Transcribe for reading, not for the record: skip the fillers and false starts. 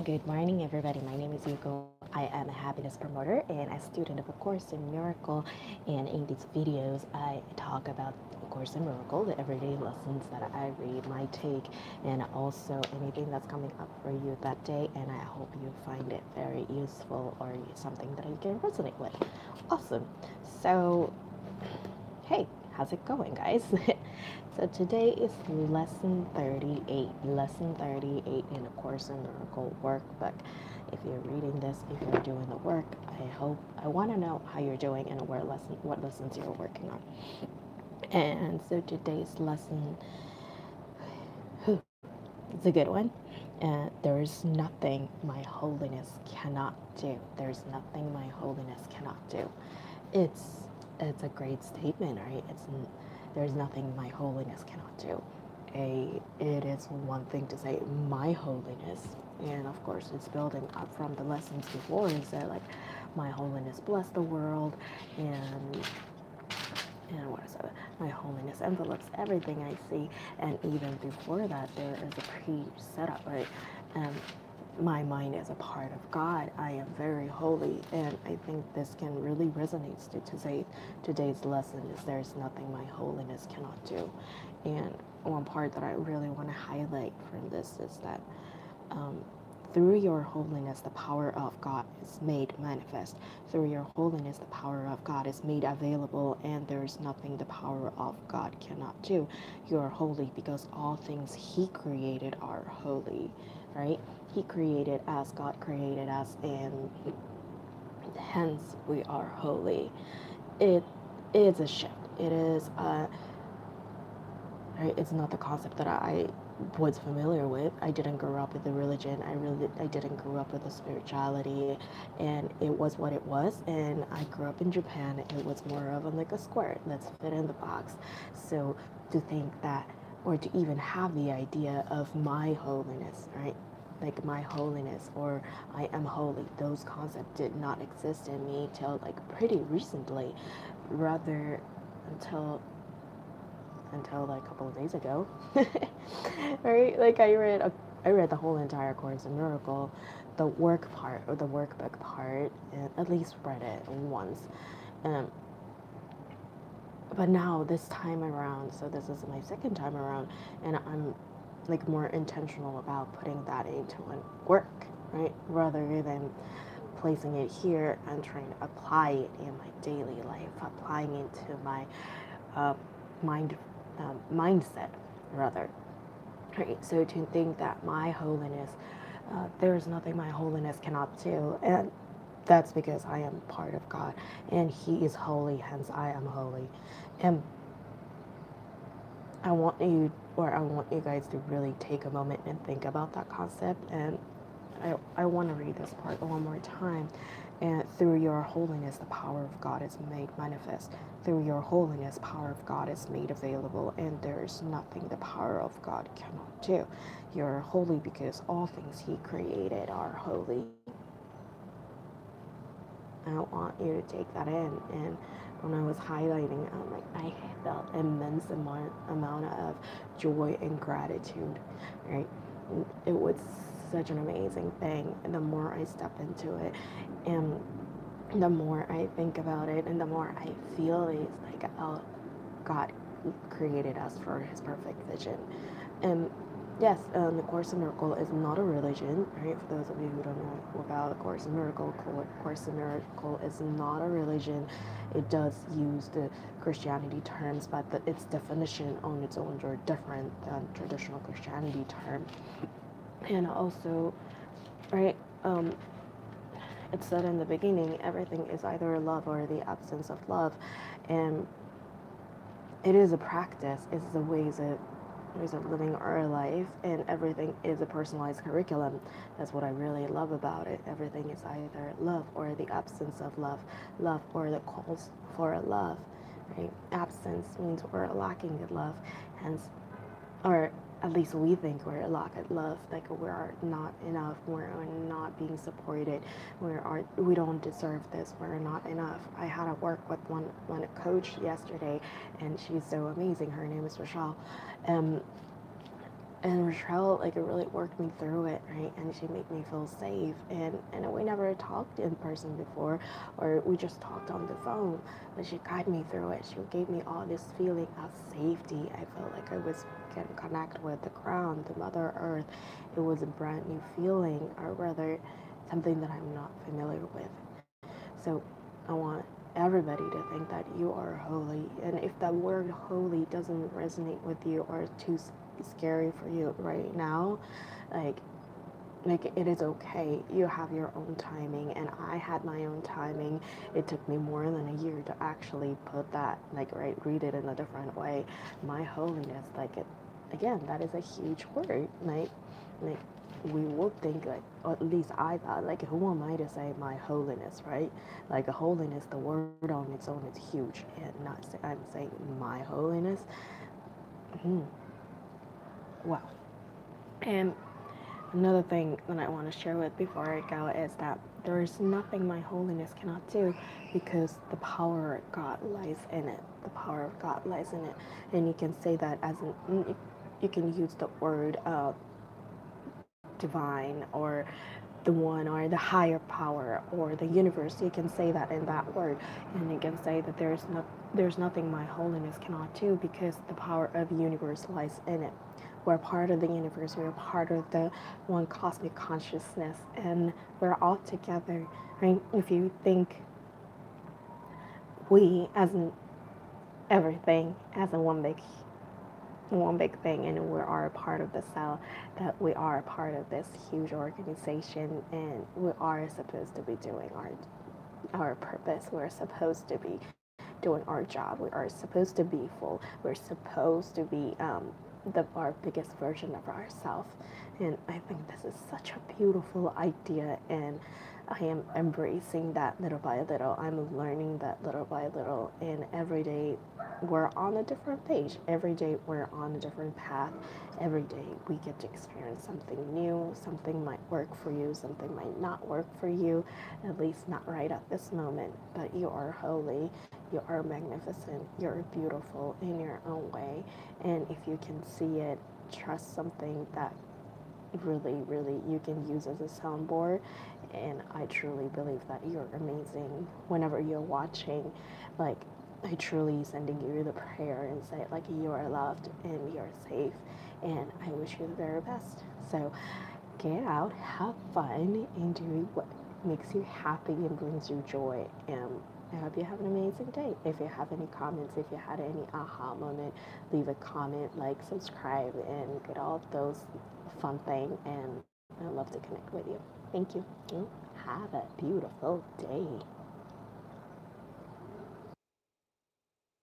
Good morning, everybody. My name is Yuko. I am a happiness promoter and a student of A Course in Miracle. And in these videos, I talk about A Course in Miracle, the everyday lessons that I read, my take, and also anything that's coming up for you that day. And I hope you find it very useful or something that you can resonate with. Awesome. So, hey, how's it going, guys? So today is lesson 38, lesson 38 in A Course in Miracle workbook. If you're reading this, if you're doing the work, I want to know how you're doing and what lessons you're working on. And so today's lesson, it's a good one. There's nothing my holiness cannot do. There's nothing my holiness cannot do. It's it's a great statement, right? There's nothing my holiness cannot do. It is one thing to say my holiness, and of course it's building up from the lessons before. Is that like my holiness bless the world, and what is it? My holiness envelopes everything I see, and even before that, there is a pre-setup, right? Um, my mind is a part of God. I am very holy, and I think this can really resonate to say today's lesson is there's nothing my holiness cannot do. And one part that I really want to highlight from this is that um, through your holiness, the power of God is made manifest. Through your holiness, the power of God is made available, and there is nothing the power of God cannot do. You are holy because all things He created are holy, right? He created us, God created us, and hence we are holy. It is a shift. It is right? It's not the concept that I was familiar with. I didn't grow up with the religion. I didn't grow up with the spirituality, and it was what it was. And I grew up in Japan. It was more of like a square. Let's fit in the box. So to think that, or to even have the idea of my holiness, right? Like my holiness or I am holy. Those concepts did not exist in me till like pretty recently, rather until like a couple of days ago. Right? Like I read the whole entire Course in Miracle, the work part or the workbook part, and at least read it once. Um, but now this time around, so this is my second time around, and I'm like more intentional about putting that into work, right? Rather than placing it here and trying to apply it in my daily life, applying it to my uh, mind mindset rather. Right? So to think that my holiness, there is nothing my holiness cannot do, and that's because I am part of God, and He is holy, hence I am holy. And I want you guys to really take a moment and think about that concept. And I want to read this part one more time. And through your holiness, the power of God is made manifest. Through your holiness, power of God is made available, and there is nothing the power of God cannot do. You're holy because all things He created are holy. I want you to take that in. And when I was highlighting, I'm like, I felt immense amount of joy and gratitude, right? It was such an amazing thing. And the more I step into it, and the more I think about it, and the more I feel it's like, oh, God created us for His perfect vision. And yes, the Course in Miracle is not a religion, right? For those of you who don't know about the Course in Miracle, Course in Miracle is not a religion. It does use the Christianity terms, but its definition on its own are different than traditional Christianity term. And also, right, it said in the beginning, everything is either love or the absence of love, and it is a practice. It's the ways of living our life, and everything is a personalized curriculum. That's what I really love about it. Everything is either love or the absence of love, love or the calls for love. Right? Absence means we're lacking in love, hence, or at least we think we're lacking love, like we're not enough, we're not being supported, we don't deserve this, we're not enough. I had to work with one coach yesterday, and she's so amazing. Her name is Rochelle. and Rochelle, like, it really worked me through it, right? And she made me feel safe. And we never talked in person before, or we just talked on the phone. But she guided me through it. She gave me all this feeling of safety. I felt like I was getting connected with the ground, the Mother Earth. It was a brand new feeling, or rather, something that I'm not familiar with. So I want everybody to think that you are holy. And if that word holy doesn't resonate with you or is too scary for you right now, like it is okay. You have your own timing, and I had my own timing. It took me more than a year to actually put that, like, right, read it in a different way. My holiness, like, it again, that is a huge word. Like we would think, like, or at least I thought, like, who am I to say my holiness, right? Like, a holiness, the word on its own is huge, and not say, I'm saying my holiness. Mm, wow. And another thing that I want to share with before I go is that there is nothing my holiness cannot do, because the power of God lies in it. The power of God lies in it. And you can say that as an, you can use the word divine, or the one, or the higher power, or the universe. You can say that in that word, and you can say that there's nothing my holiness cannot do, because the power of the universe lies in it. We're part of the universe. We're part of the one cosmic consciousness, and we're all together, right? If you think we as in everything, as in one big thing, and we are a part of the cell, that we are a part of this huge organization, and we are supposed to be doing our purpose. We're supposed to be doing our job. We are supposed to be full. We're supposed to be our biggest version of ourselves. And I think this is such a beautiful idea, and I am embracing that little by little. I'm learning that little by little, and every day we're on a different page. Every day we're on a different path. Every day we get to experience something new. Something might work for you, something might not work for you, at least not right at this moment. But you are holy, you are magnificent, you're beautiful in your own way. And if you can see it, trust something that really, really you can use as a soundboard. And I truly believe that you're amazing. Whenever you're watching, like, I truly sending you the prayer and say, like, you are loved and you're safe, and I wish you the very best. So get out, have fun, and do what makes you happy and brings you joy. And I hope you have an amazing day. If you have any comments, if you had any aha moment, leave a comment, like, subscribe, and get all those fun things. And I love to connect with you. Thank you. Have a beautiful day.